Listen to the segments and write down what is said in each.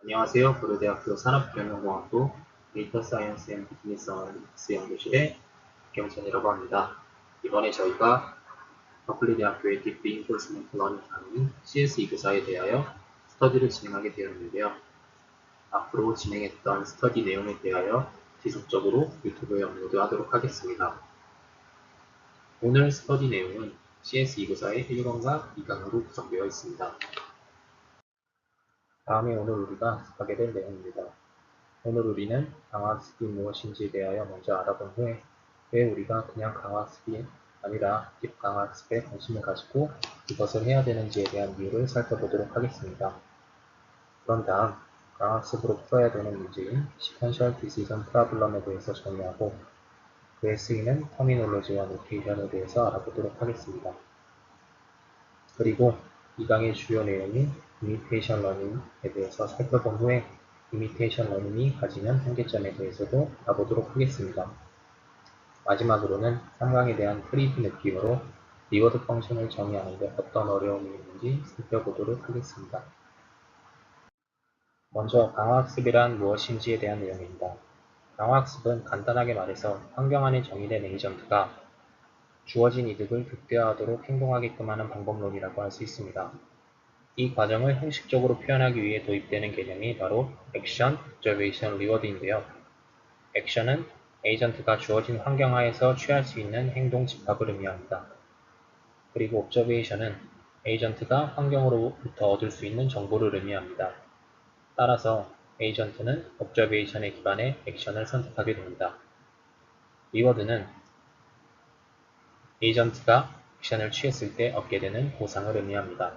안녕하세요. 고려대학교 산업경영공학부 데이터 사이언스 앤 비즈니스 어널리틱스 연구실의 김경찬이라고 합니다. 이번에 저희가 버클리 대학교의 딥 리인포스먼트 러닝 강의 CS 2교사에 대하여 스터디를 진행하게 되었는데요. 앞으로 진행했던 스터디 내용에 대하여 지속적으로 유튜브에 업로드하도록 하겠습니다. 오늘 스터디 내용은 CS 2교사의 1강과 2강으로 구성되어 있습니다. 다음에 오늘 우리가 하게 될 내용입니다. 오늘 우리는 강화학습이 무엇인지에 대하여 먼저 알아본 후에 왜 우리가 그냥 강화학습이 아니라 딥 강화학습에 관심을 가지고 이것을 해야 되는지에 대한 이유를 살펴보도록 하겠습니다. 그런 다음 강화학습으로 풀어야 되는 문제인 Sequential Decision Problem에 대해서 정리하고 그에 쓰이는 터미놀로지와 노테이션에 대해서 알아보도록 하겠습니다. 그리고 이 강의 주요 내용인 이미테이션 러닝에 대해서 살펴본 후에 이미테이션 러닝이 가지는 한계점에 대해서도 알아보도록 하겠습니다. 마지막으로는 3강에 대한 프리뷰 느낌으로 리워드 펑션을 정의하는 데 어떤 어려움이 있는지 살펴보도록 하겠습니다. 먼저 강화학습이란 무엇인지에 대한 내용입니다. 강화학습은 간단하게 말해서 환경 안에 정의된 에이전트가 주어진 이득을 극대화하도록 행동하게끔 하는 방법론이라고 할 수 있습니다. 이 과정을 형식적으로 표현하기 위해 도입되는 개념이 바로 액션, observation, reward인데요. 액션은 에이전트가 주어진 환경 하에서 취할 수 있는 행동 집합을 의미합니다. 그리고 observation은 에이전트가 환경으로부터 얻을 수 있는 정보를 의미합니다. 따라서 에이전트는 observation에 기반해 액션을 선택하게 됩니다. reward는 에이전트가 액션을 취했을 때 얻게 되는 보상을 의미합니다.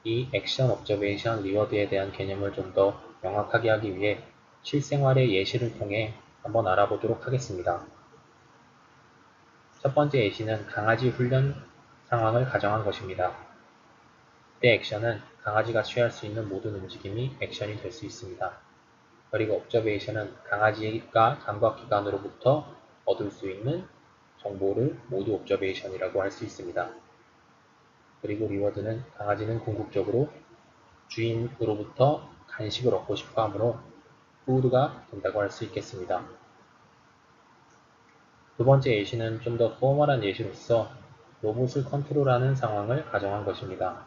이 액션 observation reward에 대한 개념을 좀 더 명확하게 하기 위해 실생활의 예시를 통해 한번 알아보도록 하겠습니다. 첫 번째 예시는 강아지 훈련 상황을 가정한 것입니다. 이때 액션은 강아지가 취할 수 있는 모든 움직임이 액션이 될 수 있습니다. 그리고 observation은 강아지가 감각기관으로부터 얻을 수 있는 정보를 모두 observation이라고 할 수 있습니다. 그리고 reward는 강아지는 궁극적으로 주인으로부터 간식을 얻고 싶어 하므로 food가 된다고 할 수 있겠습니다. 두 번째 예시는 좀 더 포멀한 예시로서 로봇을 컨트롤하는 상황을 가정한 것입니다.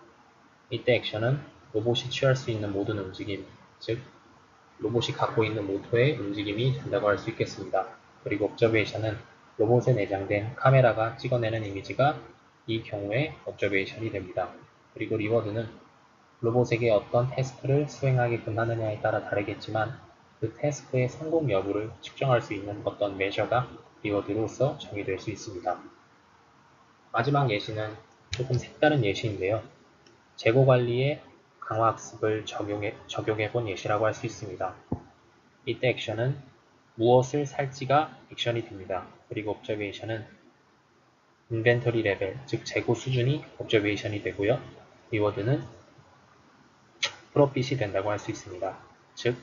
이때 액션은 로봇이 취할 수 있는 모든 움직임, 즉 로봇이 갖고 있는 모토의 움직임이 된다고 할 수 있겠습니다. 그리고 observation은 로봇에 내장된 카메라가 찍어내는 이미지가 이 경우에 observation이 됩니다. 그리고 reward는 로봇에게 어떤 태스크를 수행하게끔 하느냐에 따라 다르겠지만 그 태스크의 성공 여부를 측정할 수 있는 어떤 메저가 리워드로서 정의될 수 있습니다. 마지막 예시는 조금 색다른 예시인데요. 재고관리에 강화학습을 적용해 본 예시라고 할 수 있습니다. 이때 액션은 무엇을 살지가 액션이 됩니다. 그리고 observation은 인벤토리 레벨, 즉 재고 수준이 observation이 되고요. 리워드는 프로핏이 된다고 할 수 있습니다. 즉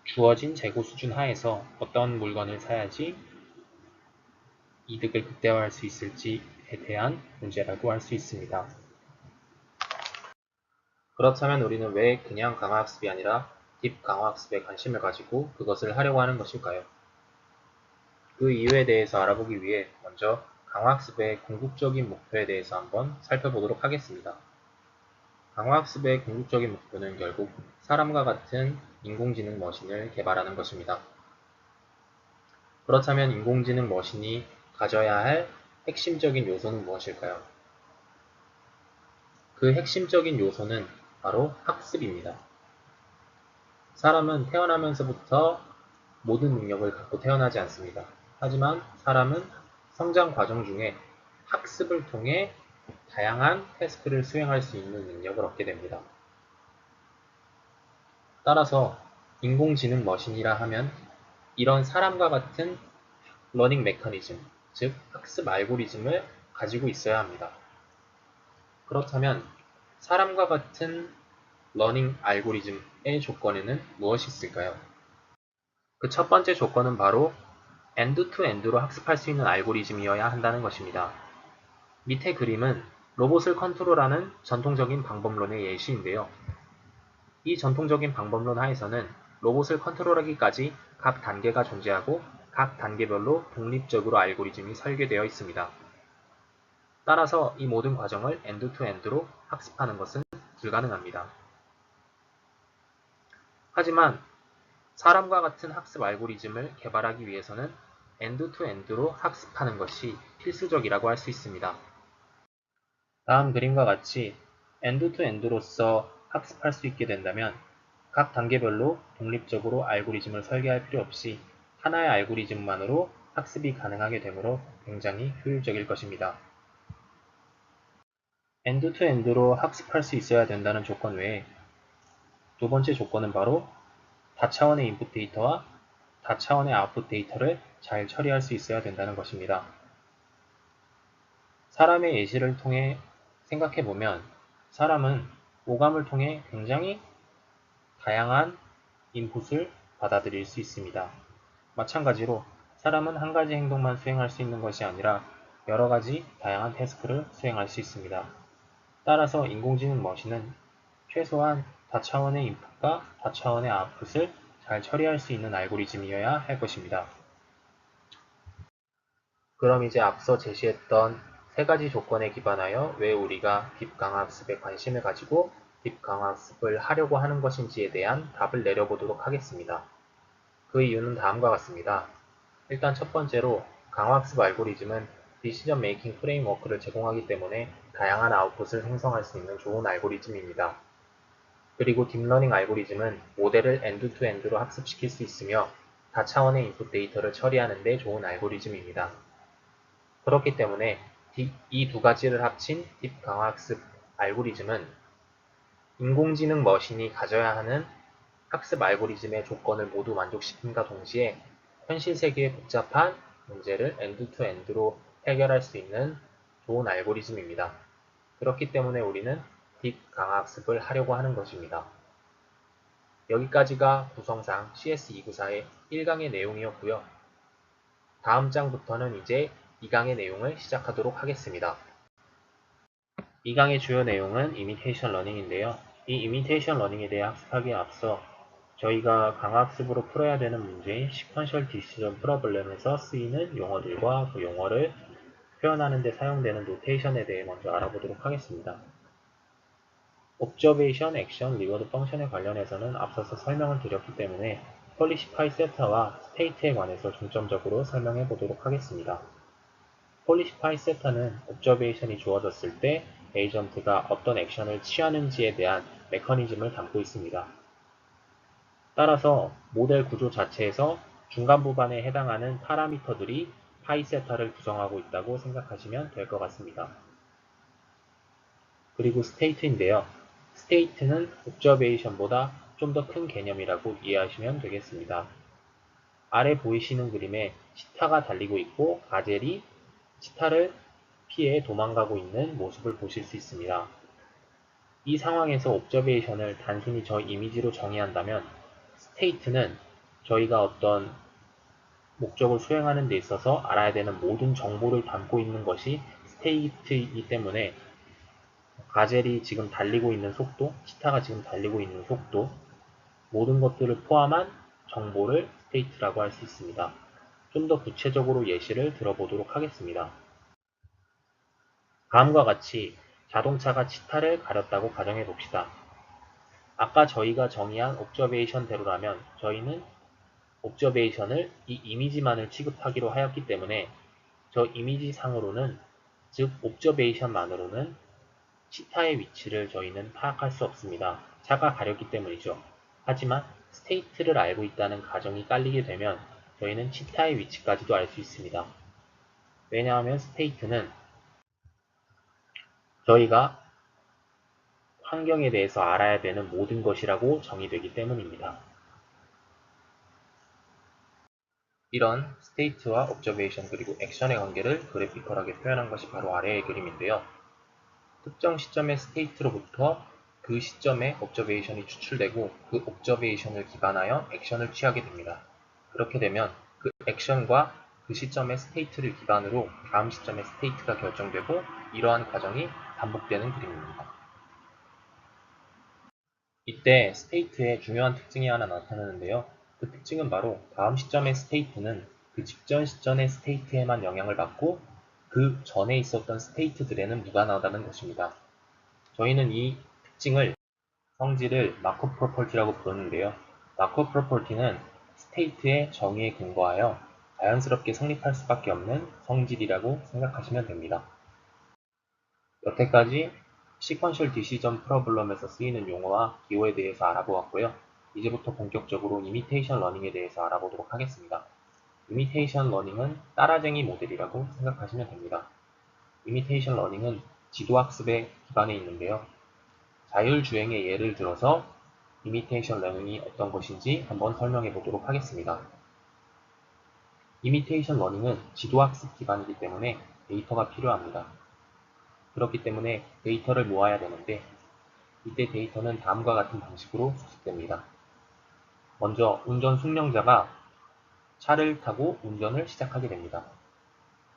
주어진 재고 수준 하에서 어떤 물건을 사야지 이득을 극대화할 수 있을지에 대한 문제라고 할 수 있습니다. 그렇다면 우리는 왜 그냥 강화학습이 아니라 딥 강화학습에 관심을 가지고 그것을 하려고 하는 것일까요? 그 이유에 대해서 알아보기 위해 먼저 강화학습의 궁극적인 목표에 대해서 한번 살펴보도록 하겠습니다. 강화학습의 궁극적인 목표는 결국 사람과 같은 인공지능 머신을 개발하는 것입니다. 그렇다면 인공지능 머신이 가져야 할 핵심적인 요소는 무엇일까요? 그 핵심적인 요소는 바로 학습입니다. 사람은 태어나면서부터 모든 능력을 갖고 태어나지 않습니다. 하지만 사람은 성장 과정 중에 학습을 통해 다양한 태스크를 수행할 수 있는 능력을 얻게 됩니다. 따라서 인공지능 머신이라 하면 이런 사람과 같은 러닝 메커니즘, 즉 학습 알고리즘을 가지고 있어야 합니다. 그렇다면 사람과 같은 러닝 알고리즘의 조건에는 무엇이 있을까요? 그 첫 번째 조건은 바로 엔드-투-엔드로 학습할 수 있는 알고리즘이어야 한다는 것입니다. 밑에 그림은 로봇을 컨트롤하는 전통적인 방법론의 예시인데요. 이 전통적인 방법론 하에서는 로봇을 컨트롤하기까지 각 단계가 존재하고 각 단계별로 독립적으로 알고리즘이 설계되어 있습니다. 따라서 이 모든 과정을 엔드-투-엔드로 학습하는 것은 불가능합니다. 하지만 사람과 같은 학습 알고리즘을 개발하기 위해서는 엔드-투-엔드로 학습하는 것이 필수적이라고 할 수 있습니다. 다음 그림과 같이 엔드-투-엔드로서 학습할 수 있게 된다면 각 단계별로 독립적으로 알고리즘을 설계할 필요 없이 하나의 알고리즘만으로 학습이 가능하게 되므로 굉장히 효율적일 것입니다. 엔드-투-엔드로 학습할 수 있어야 된다는 조건 외에 두 번째 조건은 바로 다차원의 인풋 데이터와 다차원의 아웃풋 데이터를 잘 처리할 수 있어야 된다는 것입니다. 사람의 예시를 통해 생각해보면 사람은 오감을 통해 굉장히 다양한 인풋을 받아들일 수 있습니다. 마찬가지로 사람은 한 가지 행동만 수행할 수 있는 것이 아니라 여러 가지 다양한 태스크를 수행할 수 있습니다. 따라서 인공지능 머신은 최소한 다차원의 인풋과 다차원의 아웃풋을 잘 처리할 수 있는 알고리즘이어야 할 것입니다. 그럼 이제 앞서 제시했던 세 가지 조건에 기반하여 왜 우리가 딥강화학습에 관심을 가지고 딥강화학습을 하려고 하는 것인지에 대한 답을 내려보도록 하겠습니다. 그 이유는 다음과 같습니다. 일단 첫 번째로 강화학습 알고리즘은 디시전 메이킹 프레임워크를 제공하기 때문에 다양한 아웃풋을 생성할 수 있는 좋은 알고리즘입니다. 그리고 딥러닝 알고리즘은 모델을 엔드-투-엔드로 학습시킬 수 있으며 다차원의 인풋 데이터를 처리하는 데 좋은 알고리즘입니다. 그렇기 때문에 이 두 가지를 합친 딥 강화학습 알고리즘은 인공지능 머신이 가져야 하는 학습 알고리즘의 조건을 모두 만족시킴과 동시에 현실 세계의 복잡한 문제를 엔드-투-엔드로 해결할 수 있는 좋은 알고리즘입니다. 그렇기 때문에 우리는 딥 강화학습을 하려고 하는 것입니다. 여기까지가 구성상 CS294의 1강의 내용이었고요. 다음 장부터는 이제 2강의 내용을 시작하도록 하겠습니다. 2강의 주요 내용은 이미테이션 러닝인데요. 이 이미테이션 러닝에 대해 학습하기에 앞서 저희가 강화학습으로 풀어야 되는 문제인 시퀀셜 디시전 프로블렘에서 쓰이는 용어들과 그 용어를 표현하는 데 사용되는 노테이션에 대해 먼저 알아보도록 하겠습니다. 옵저베이션, 액션, 리워드 펑션에 관련해서는 앞서서 설명을 드렸기 때문에 폴리시 파이 세타와 스테이트에 관해서 중점적으로 설명해 보도록 하겠습니다. 폴리시 파이 세타는 옵저베이션이 주어졌을 때 에이전트가 어떤 액션을 취하는지에 대한 메커니즘을 담고 있습니다. 따라서 모델 구조 자체에서 중간 부분에 해당하는 파라미터들이 파이 세타를 구성하고 있다고 생각하시면 될 것 같습니다. 그리고 스테이트인데요. 스테이트는 옵저베이션보다 좀 더 큰 개념이라고 이해하시면 되겠습니다. 아래 보이시는 그림에 치타가 달리고 있고 가젤이 치타를 피해 도망가고 있는 모습을 보실 수 있습니다. 이 상황에서 옵저베이션을 단순히 저 이미지로 정의한다면 스테이트는 저희가 어떤 목적을 수행하는 데 있어서 알아야 되는 모든 정보를 담고 있는 것이 스테이트이기 때문에 가젤이 지금 달리고 있는 속도, 치타가 지금 달리고 있는 속도, 모든 것들을 포함한 정보를 스테이트라고 할 수 있습니다. 좀 더 구체적으로 예시를 들어보도록 하겠습니다. 다음과 같이 자동차가 치타를 가렸다고 가정해 봅시다. 아까 저희가 정의한 옵저베이션대로라면 저희는 옵저베이션을 이 이미지만을 취급하기로 하였기 때문에 저 이미지 상으로는, 즉 옵저베이션만으로는 치타의 위치를 저희는 파악할 수 없습니다. 차가 가렸기 때문이죠. 하지만 스테이트를 알고 있다는 가정이 깔리게 되면 저희는 치타의 위치까지도 알 수 있습니다. 왜냐하면 스테이트는 저희가 환경에 대해서 알아야 되는 모든 것이라고 정의되기 때문입니다. 이런 스테이트와 옵저베이션 그리고 액션의 관계를 그래피컬하게 표현한 것이 바로 아래의 그림인데요. 특정 시점의 스테이트로부터 그 시점에 옵저베이션이 추출되고 그 옵저베이션을 기반하여 액션을 취하게 됩니다. 그렇게 되면 그 액션과 그 시점의 스테이트를 기반으로 다음 시점의 스테이트가 결정되고 이러한 과정이 반복되는 그림입니다. 이때 스테이트의 중요한 특징이 하나 나타나는데요. 그 특징은 바로 다음 시점의 스테이트는 그 직전 시점의 스테이트에만 영향을 받고 그 전에 있었던 스테이트들에는 무관하다는 것입니다. 저희는 이 특징을 성질을 마커 프로퍼티라고 부르는데요. 마커 프로퍼티는 스테이트의 정의에 근거하여 자연스럽게 성립할 수밖에 없는 성질이라고 생각하시면 됩니다. 여태까지 시퀀셜 디시전 프로블럼에서 쓰이는 용어와 기호에 대해서 알아보았고요. 이제부터 본격적으로 이미테이션 러닝에 대해서 알아보도록 하겠습니다. 이미테이션 러닝은 따라쟁이 모델이라고 생각하시면 됩니다. 이미테이션 러닝은 지도학습에 기반해 있는데요. 자율주행의 예를 들어서 이미테이션 러닝이 어떤 것인지 한번 설명해 보도록 하겠습니다. 이미테이션 러닝은 지도학습 기반이기 때문에 데이터가 필요합니다. 그렇기 때문에 데이터를 모아야 되는데 이때 데이터는 다음과 같은 방식으로 수집됩니다. 먼저 운전 숙련자가 차를 타고 운전을 시작하게 됩니다.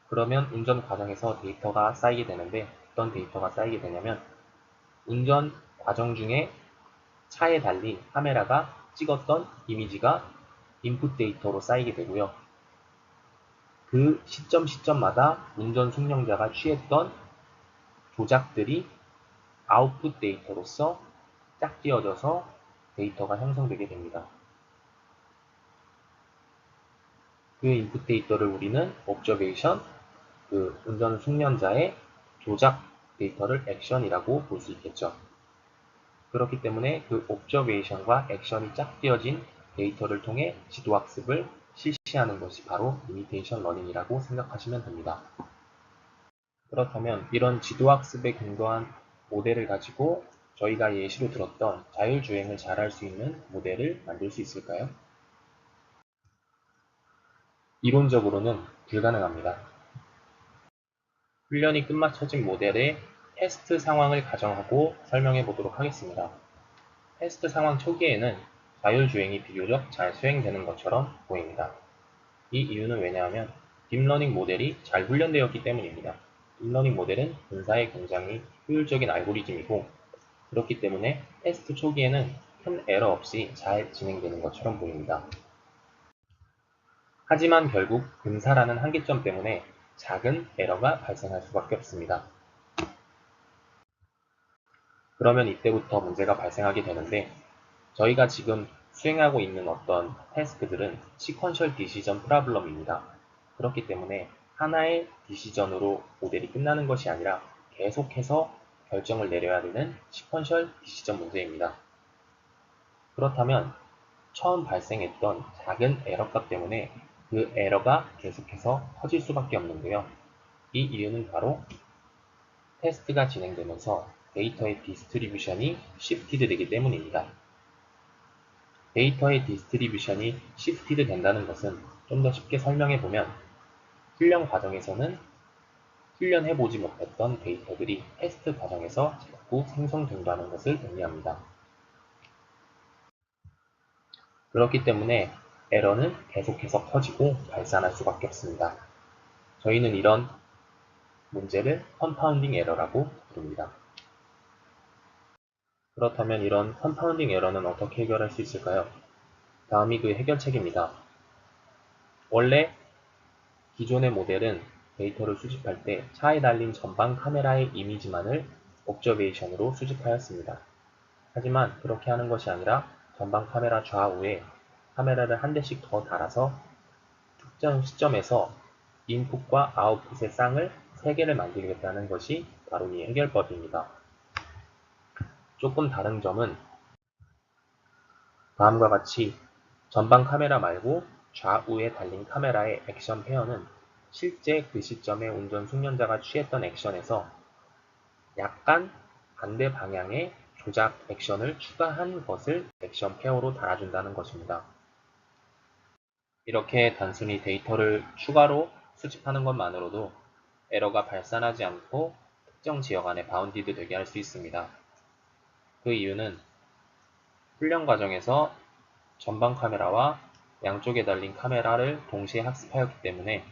그러면 운전 과정에서 데이터가 쌓이게 되는데 어떤 데이터가 쌓이게 되냐면 운전 과정 중에 차에 달린 카메라가 찍었던 이미지가 인풋 데이터로 쌓이게 되고요. 그 시점마다 운전 숙련자가 취했던 조작들이 아웃풋 데이터로서 짝지어져서 데이터가 형성되게 됩니다. 그 인풋 데이터를 우리는 observation, 그 운전 숙련자의 조작 데이터를 액션이라고 볼 수 있겠죠. 그렇기 때문에 그 observation과 액션이 짝지어진 데이터를 통해 지도학습을 실시하는 것이 바로 imitation learning이라고 생각하시면 됩니다. 그렇다면 이런 지도학습에 근거한 모델을 가지고 저희가 예시로 들었던 자율주행을 잘할 수 있는 모델을 만들 수 있을까요? 이론적으로는 불가능합니다. 훈련이 끝마쳐진 모델의 테스트 상황을 가정하고 설명해 보도록 하겠습니다. 테스트 상황 초기에는 자율주행이 비교적 잘 수행되는 것처럼 보입니다. 이 이유는 왜냐하면 딥러닝 모델이 잘 훈련되었기 때문입니다. 딥러닝 모델은 분사에 굉장히 효율적인 알고리즘이고 그렇기 때문에 테스트 초기에는 큰 에러 없이 잘 진행되는 것처럼 보입니다. 하지만 결국 분사라는 한계점 때문에 작은 에러가 발생할 수밖에 없습니다. 그러면 이때부터 문제가 발생하게 되는데 저희가 지금 수행하고 있는 어떤 태스크들은 시퀀셜 디시전 프로블럼입니다. 그렇기 때문에 하나의 디시전으로 모델이 끝나는 것이 아니라 계속해서 결정을 내려야 되는 시퀀셜 디시전 문제입니다. 그렇다면 처음 발생했던 작은 에러값 때문에 그 에러가 계속해서 커질 수밖에 없는데요. 이 이유는 바로 테스트가 진행되면서 데이터의 디스트리뷰션이 시프티드 되기 때문입니다. 데이터의 디스트리뷰션이 시프티드 된다는 것은 좀 더 쉽게 설명해 보면 훈련 과정에서는 훈련해보지 못했던 데이터들이 테스트 과정에서 자꾸 생성된다는 것을 의미합니다. 그렇기 때문에 에러는 계속해서 커지고 발산할 수밖에 없습니다. 저희는 이런 문제를 컴파운딩 에러라고 부릅니다. 그렇다면 이런 컴파운딩 에러는 어떻게 해결할 수 있을까요? 다음이 그 해결책입니다. 원래 기존의 모델은 데이터를 수집할 때 차에 달린 전방 카메라의 이미지만을 옵저베이션으로 수집하였습니다. 하지만 그렇게 하는 것이 아니라 전방 카메라 좌우에 카메라를 한 대씩 더 달아서 특정 시점에서 인풋과 아웃풋의 쌍을 3개를 만들겠다는 것이 바로 이 해결법입니다. 조금 다른 점은 다음과 같이 전방 카메라 말고 좌우에 달린 카메라의 액션 페어는 실제 그 시점에 운전 숙련자가 취했던 액션에서 약간 반대 방향의 조작 액션을 추가한 것을 액션 페어로 달아준다는 것입니다. 이렇게 단순히 데이터를 추가로 수집하는 것만으로도 에러가 발산하지 않고 특정 지역 안에 바운디드 되게 할 수 있습니다. 그 이유는 훈련 과정에서 전방 카메라와 양쪽에 달린 카메라를 동시에 학습하였기 때문에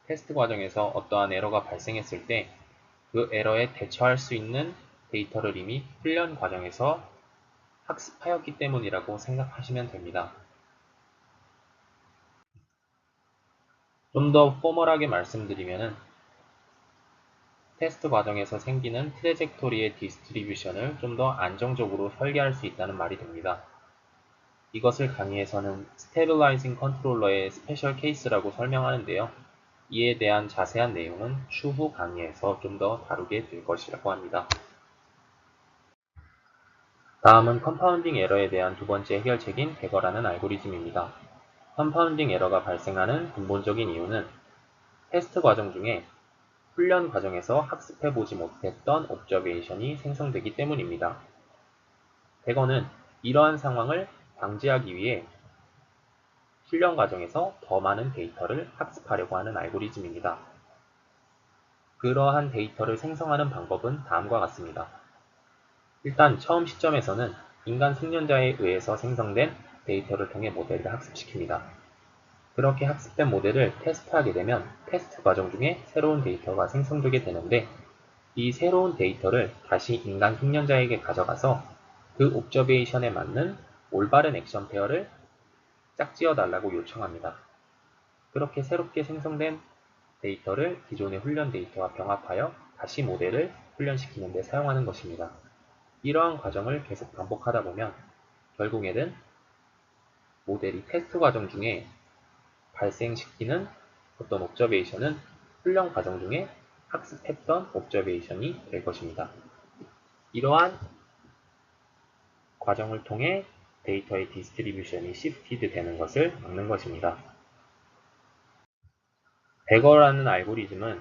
테스트 과정에서 어떠한 에러가 발생했을 때 그 에러에 대처할 수 있는 데이터를 이미 훈련 과정에서 학습하였기 때문이라고 생각하시면 됩니다. 좀 더 포멀하게 말씀드리면은 테스트 과정에서 생기는 트래젝토리의 디스트리뷰션을 좀 더 안정적으로 설계할 수 있다는 말이 됩니다. 이것을 강의에서는 스테빌라이징 컨트롤러의 스페셜 케이스라고 설명하는데요. 이에 대한 자세한 내용은 추후 강의에서 좀 더 다루게 될 것이라고 합니다. 다음은 컴파운딩 에러에 대한 두 번째 해결책인 배거라는 알고리즘입니다. 컴파운딩 에러가 발생하는 근본적인 이유는 테스트 과정 중에 훈련 과정에서 학습해보지 못했던 옵저베이션이 생성되기 때문입니다. 배거는 이러한 상황을 방지하기 위해 훈련 과정에서 더 많은 데이터를 학습하려고 하는 알고리즘입니다. 그러한 데이터를 생성하는 방법은 다음과 같습니다. 일단 처음 시점에서는 인간 숙련자에 의해서 생성된 데이터를 통해 모델을 학습시킵니다. 그렇게 학습된 모델을 테스트하게 되면 테스트 과정 중에 새로운 데이터가 생성되게 되는데 이 새로운 데이터를 다시 인간 숙련자에게 가져가서 그 옵저베이션에 맞는 올바른 액션 페어를 짝지어 달라고 요청합니다. 그렇게 새롭게 생성된 데이터를 기존의 훈련 데이터와 병합하여 다시 모델을 훈련시키는 데 사용하는 것입니다. 이러한 과정을 계속 반복하다 보면 결국에는 모델이 테스트 과정 중에 발생시키는 어떤 옵저베이션은 훈련 과정 중에 학습했던 옵저베이션이 될 것입니다. 이러한 과정을 통해 데이터의 디스트리뷰션이 시프티드 되는 것을 막는 것입니다. 배거라는 알고리즘은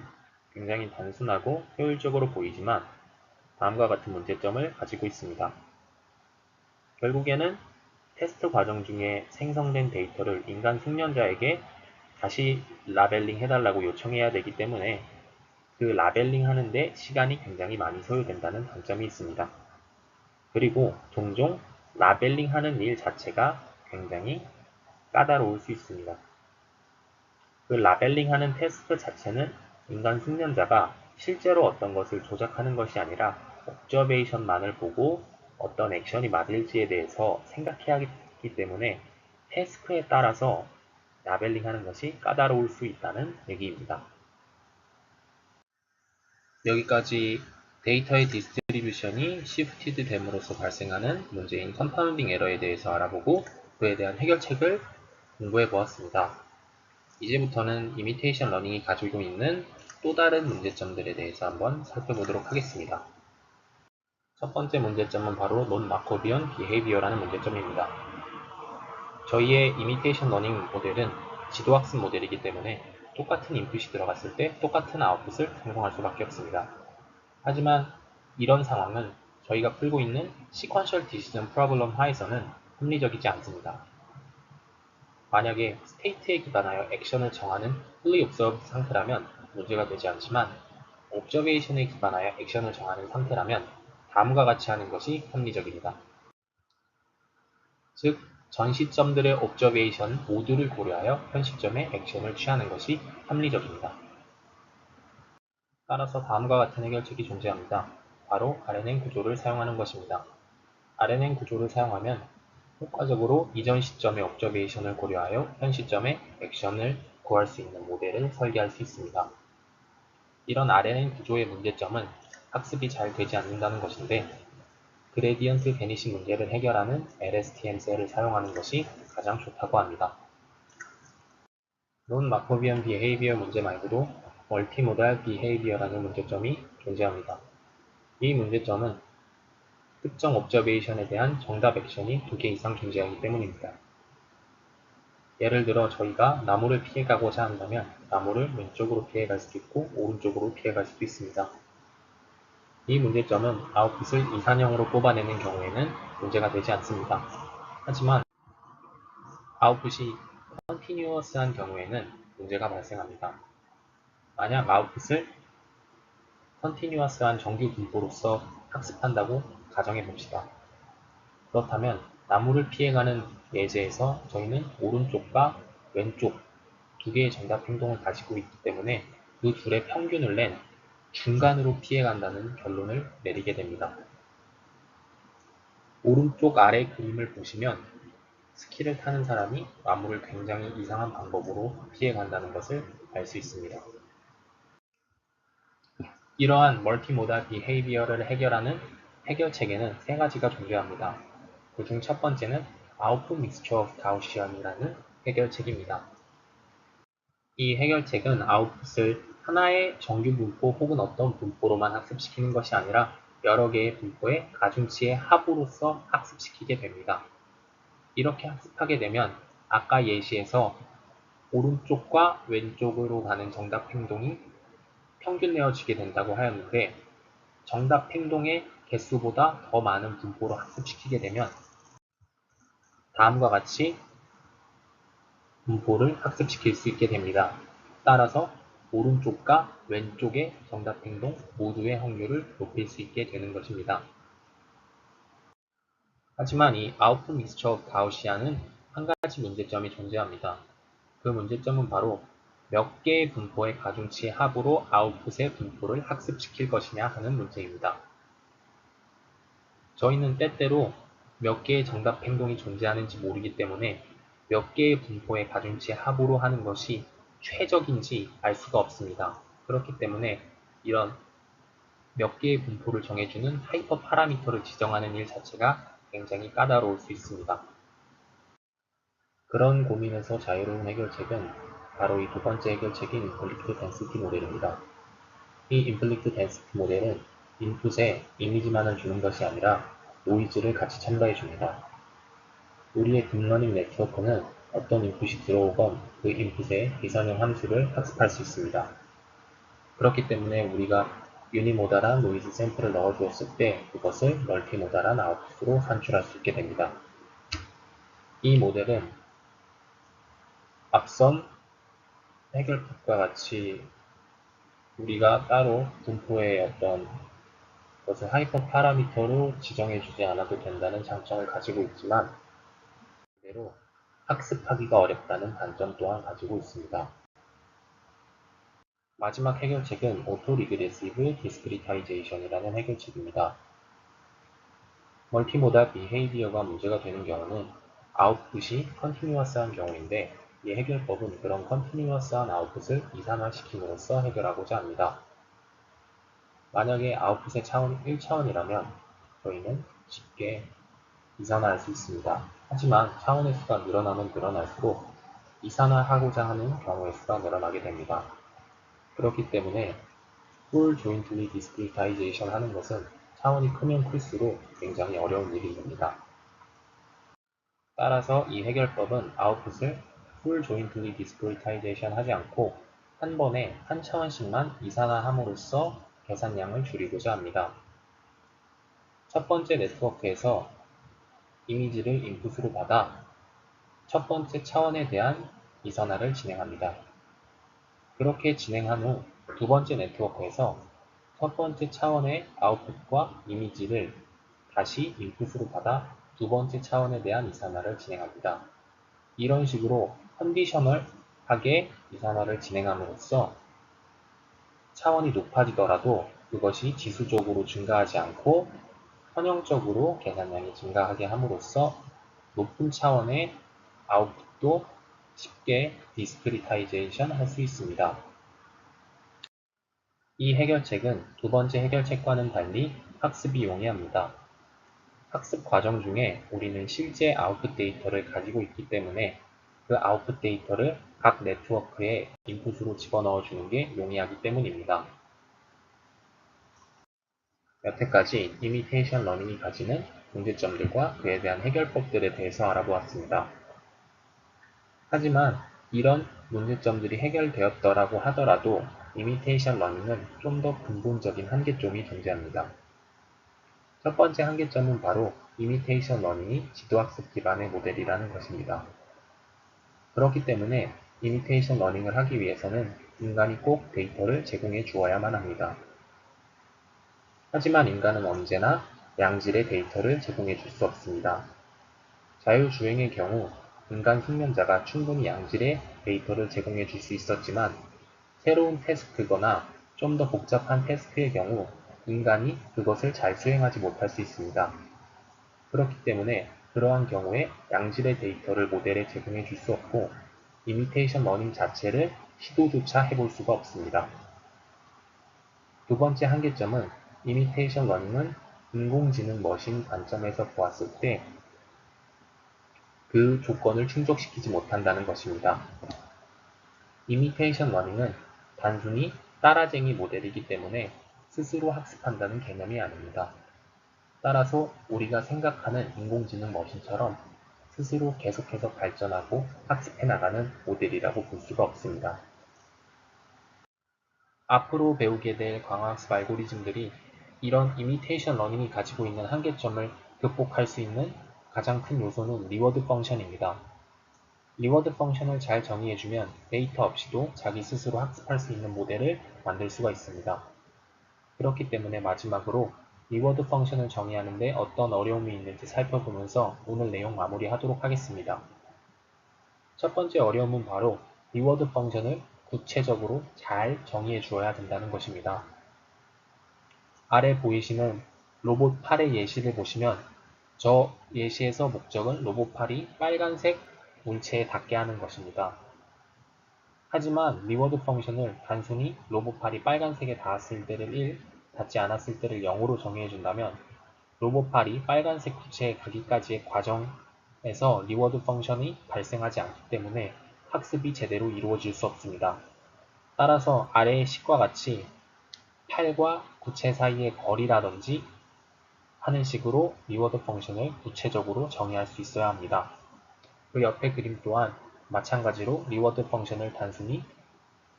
굉장히 단순하고 효율적으로 보이지만 다음과 같은 문제점을 가지고 있습니다. 결국에는 테스트 과정 중에 생성된 데이터를 인간 숙련자에게 다시 라벨링 해달라고 요청해야 되기 때문에 그 라벨링 하는데 시간이 굉장히 많이 소요된다는 단점이 있습니다. 그리고 종종 라벨링 하는 일 자체가 굉장히 까다로울 수 있습니다. 그 라벨링 하는 테스트 자체는 인간 숙련자가 실제로 어떤 것을 조작하는 것이 아니라 옵저베이션만을 보고 어떤 액션이 맞을지에 대해서 생각해야 하기 때문에 태스크에 따라서 라벨링 하는 것이 까다로울 수 있다는 얘기입니다. 여기까지 데이터의 디스트리뷰션이 시프티드 됨으로써 발생하는 문제인 컴파운딩 에러에 대해서 알아보고 그에 대한 해결책을 공부해 보았습니다. 이제부터는 이미테이션 러닝이 가지고 있는 또 다른 문제점들에 대해서 한번 살펴보도록 하겠습니다. 첫 번째 문제점은 바로 논-마코비언 비헤이비어라는 문제점입니다. 저희의 이미테이션 러닝 모델은 지도학습 모델이기 때문에 똑같은 인풋이 들어갔을 때 똑같은 아웃풋을 생성할 수밖에 없습니다. 하지만 이런 상황은 저희가 풀고 있는 시퀀셜 디시전 프로블럼 하에서는 합리적이지 않습니다. 만약에 스테이트에 기반하여 액션을 정하는 fully observed 상태라면 문제가 되지 않지만 observation에 기반하여 액션을 정하는 상태라면 다음과 같이 하는 것이 합리적입니다. 즉, 전 시점들의 observation 모두를 고려하여 현 시점에 액션을 취하는 것이 합리적입니다. 따라서 다음과 같은 해결책이 존재합니다. 바로 RNN 구조를 사용하는 것입니다. RNN 구조를 사용하면 효과적으로 이전 시점의 observation을 고려하여 현 시점의 액션을 구할 수 있는 모델을 설계할 수 있습니다. 이런 RNN 구조의 문제점은 학습이 잘 되지 않는다는 것인데 그레디언트 베니시 문제를 해결하는 LSTM 셀을 사용하는 것이 가장 좋다고 합니다. 논-마코비언 비헤이비어 문제 말고도 멀티모달 비헤이비어라는 문제점이 존재합니다. 이 문제점은 특정 옵저베이션에 대한 정답 액션이 2개 이상 존재하기 때문입니다. 예를 들어 저희가 나무를 피해가고자 한다면 나무를 왼쪽으로 피해갈 수도 있고 오른쪽으로 피해갈 수도 있습니다. 이 문제점은 아웃풋을 이산형으로 뽑아내는 경우에는 문제가 되지 않습니다. 하지만 아웃풋이 컨티뉴어스한 경우에는 문제가 발생합니다. 만약 아웃풋을 컨티뉴어스한 정규 분포로서 학습한다고 가정해 봅시다. 그렇다면 나무를 피해가는 예제에서 저희는 오른쪽과 왼쪽 두 개의 정답 행동을 가지고 있기 때문에 그 둘의 평균을 낸 중간으로 피해간다는 결론을 내리게 됩니다. 오른쪽 아래 그림을 보시면 스키를 타는 사람이 나무를 굉장히 이상한 방법으로 피해간다는 것을 알 수 있습니다. 이러한 멀티모달 비헤이비어를 해결하는 해결책에는 세 가지가 존재합니다. 그중 첫 번째는 Output Mixture of Gaussian이라는 해결책입니다. 이 해결책은 아웃풋을 하나의 정규 분포 혹은 어떤 분포로만 학습시키는 것이 아니라 여러 개의 분포의 가중치의 합으로서 학습시키게 됩니다. 이렇게 학습하게 되면 아까 예시에서 오른쪽과 왼쪽으로 가는 정답 행동이 평균 내어지게 된다고 하였는데 정답 행동의 개수보다 더 많은 분포로 학습시키게 되면 다음과 같이 분포를 학습시킬 수 있게 됩니다. 따라서 오른쪽과 왼쪽의 정답 행동 모두의 확률을 높일 수 있게 되는 것입니다. 하지만 이 아웃풋 믹스처 가우시안은 한 가지 문제점이 존재합니다. 그 문제점은 바로 몇 개의 분포의 가중치의 합으로 아웃풋의 분포를 학습시킬 것이냐 하는 문제입니다. 저희는 때때로 몇 개의 정답 행동이 존재하는지 모르기 때문에 몇 개의 분포의 가중치의 합으로 하는 것이 최적인지 알 수가 없습니다. 그렇기 때문에 이런 몇 개의 분포를 정해주는 하이퍼 파라미터를 지정하는 일 자체가 굉장히 까다로울 수 있습니다. 그런 고민에서 자유로운 해결책은 바로 이 두 번째 해결책인 임플리트 덴시티 모델입니다. 이 임플리트 덴시티 모델은 인풋에 이미지만을 주는 것이 아니라 노이즈를 같이 첨가해 줍니다. 우리의 딥러닝 네트워크는 어떤 인풋이 들어오건 그 인풋에 비선형 함수를 학습할 수 있습니다. 그렇기 때문에 우리가 유니모달한 노이즈 샘플을 넣어주었을 때 그것을 멀티모달한 아웃풋으로 산출할 수 있게 됩니다. 이 모델은 앞선 해결책과 같이 우리가 따로 분포의 어떤 것을 하이퍼 파라미터로 지정해주지 않아도 된다는 장점을 가지고 있지만 반대로 학습하기가 어렵다는 단점 또한 가지고 있습니다. 마지막 해결책은 오토리그레시브 디스크리타이제이션이라는 해결책입니다. 멀티모달 비헤이비어가 문제가 되는 경우는 아웃풋이 컨티뉴어스한 경우인데 이 해결법은 그런 컨티뉴어스한 아웃풋을 이산화시킴으로써 해결하고자 합니다. 만약에 아웃풋의 차원이 1차원이라면 저희는 쉽게 이산화할 수 있습니다. 하지만 차원의 수가 늘어나면 늘어날수록 이산화하고자 하는 경우의 수가 늘어나게 됩니다. 그렇기 때문에 full jointly discretization 하는 것은 차원이 크면 클수록 굉장히 어려운 일이 됩니다. 따라서 이 해결법은 아웃풋을 full jointly discretization 하지 않고 한 번에 한 차원씩만 이산화함으로써 계산량을 줄이고자 합니다. 첫 번째 네트워크에서 이미지를 인풋으로 받아 첫 번째 차원에 대한 이산화를 진행합니다. 그렇게 진행한 후 두 번째 네트워크에서 첫 번째 차원의 아웃풋과 이미지를 다시 인풋으로 받아 두 번째 차원에 대한 이산화를 진행합니다. 이런 식으로 컨디셔널하게 이산화를 진행함으로써 차원이 높아지더라도 그것이 지수적으로 증가하지 않고 선형적으로 계산량이 증가하게 함으로써 높은 차원의 아웃풋도 쉽게 디스크리타이제이션 할 수 있습니다. 이 해결책은 두 번째 해결책과는 달리 학습이 용이합니다. 학습 과정 중에 우리는 실제 아웃풋 데이터를 가지고 있기 때문에 그 아웃풋 데이터를 각 네트워크에 인풋으로 집어넣어 주는 게 용이하기 때문입니다. 여태까지 이미테이션 러닝이 가지는 문제점들과 그에 대한 해결법들에 대해서 알아보았습니다. 하지만 이런 문제점들이 해결되었더라고 하더라도 이미테이션 러닝은 좀 더 근본적인 한계점이 존재합니다. 첫 번째 한계점은 바로 이미테이션 러닝이 지도학습 기반의 모델이라는 것입니다. 그렇기 때문에 이미테이션 러닝을 하기 위해서는 인간이 꼭 데이터를 제공해 주어야만 합니다. 하지만 인간은 언제나 양질의 데이터를 제공해 줄 수 없습니다. 자율주행의 경우 인간 숙련자가 충분히 양질의 데이터를 제공해 줄 수 있었지만 새로운 태스크거나 좀 더 복잡한 태스크의 경우 인간이 그것을 잘 수행하지 못할 수 있습니다. 그렇기 때문에 그러한 경우에 양질의 데이터를 모델에 제공해 줄 수 없고 이미테이션 러닝 자체를 시도조차 해볼 수가 없습니다. 두 번째 한계점은 이미테이션 러닝은 인공지능 머신 관점에서 보았을 때 그 조건을 충족시키지 못한다는 것입니다. 이미테이션 러닝은 단순히 따라쟁이 모델이기 때문에 스스로 학습한다는 개념이 아닙니다. 따라서 우리가 생각하는 인공지능 머신처럼 스스로 계속해서 발전하고 학습해 나가는 모델이라고 볼 수가 없습니다. 앞으로 배우게 될 광학습 알고리즘들이 이런 이미테이션 러닝이 가지고 있는 한계점을 극복할 수 있는 가장 큰 요소는 리워드 펑션입니다. 리워드 펑션을 잘 정의해주면 데이터 없이도 자기 스스로 학습할 수 있는 모델을 만들 수가 있습니다. 그렇기 때문에 마지막으로 리워드 펑션을 정의하는 데 어떤 어려움이 있는지 살펴보면서 오늘 내용 마무리하도록 하겠습니다. 첫 번째 어려움은 바로 리워드 펑션을 구체적으로 잘 정의해 주어야 된다는 것입니다. 아래 보이시는 로봇 팔의 예시를 보시면 저 예시에서 목적은 로봇 팔이 빨간색 물체에 닿게 하는 것입니다. 하지만 리워드 펑션을 단순히 로봇 팔이 빨간색에 닿았을 때를 1, 닿지 않았을 때를 0으로 정의해 준다면 로봇 팔이 빨간색 구체에 가기까지의 과정에서 리워드 펑션이 발생하지 않기 때문에 학습이 제대로 이루어질 수 없습니다. 따라서 아래의 식과 같이 팔과 구체 사이의 거리라든지 하는 식으로 리워드 펑션을 구체적으로 정의할 수 있어야 합니다. 그 옆에 그림 또한 마찬가지로 리워드 펑션을 단순히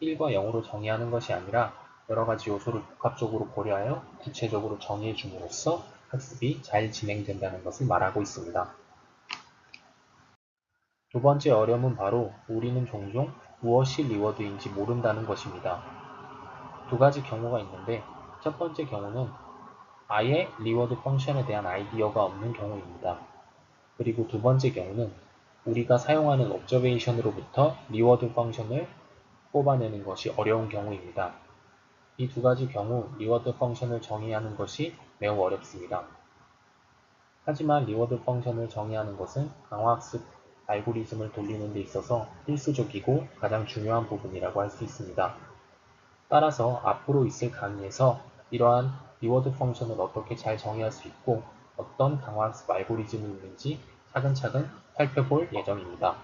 1과 0으로 정의하는 것이 아니라 여러가지 요소를 복합적으로 고려하여 구체적으로 정의해 줌으로써 학습이 잘 진행된다는 것을 말하고 있습니다. 두 번째 어려움은 바로 우리는 종종 무엇이 리워드인지 모른다는 것입니다. 두 가지 경우가 있는데 첫 번째 경우는 아예 리워드 펑션에 대한 아이디어가 없는 경우입니다. 그리고 두 번째 경우는 우리가 사용하는 옵저베이션으로부터 리워드 펑션을 뽑아내는 것이 어려운 경우입니다. 이 두 가지 경우 리워드 펑션을 정의하는 것이 매우 어렵습니다. 하지만 리워드 펑션을 정의하는 것은 강화학습 알고리즘을 돌리는 데 있어서 필수적이고 가장 중요한 부분이라고 할 수 있습니다. 따라서 앞으로 있을 강의에서 이러한 리워드 펑션을 어떻게 잘 정의할 수 있고 어떤 강화학습 알고리즘이 있는지 차근차근 살펴볼 예정입니다.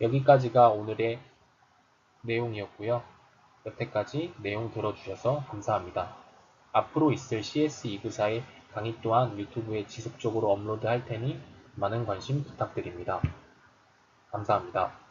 여기까지가 오늘의 내용이었고요. 여태까지 내용 들어주셔서 감사합니다. 앞으로 있을 CS 2교사의 강의 또한 유튜브에 지속적으로 업로드 할 테니 많은 관심 부탁드립니다. 감사합니다.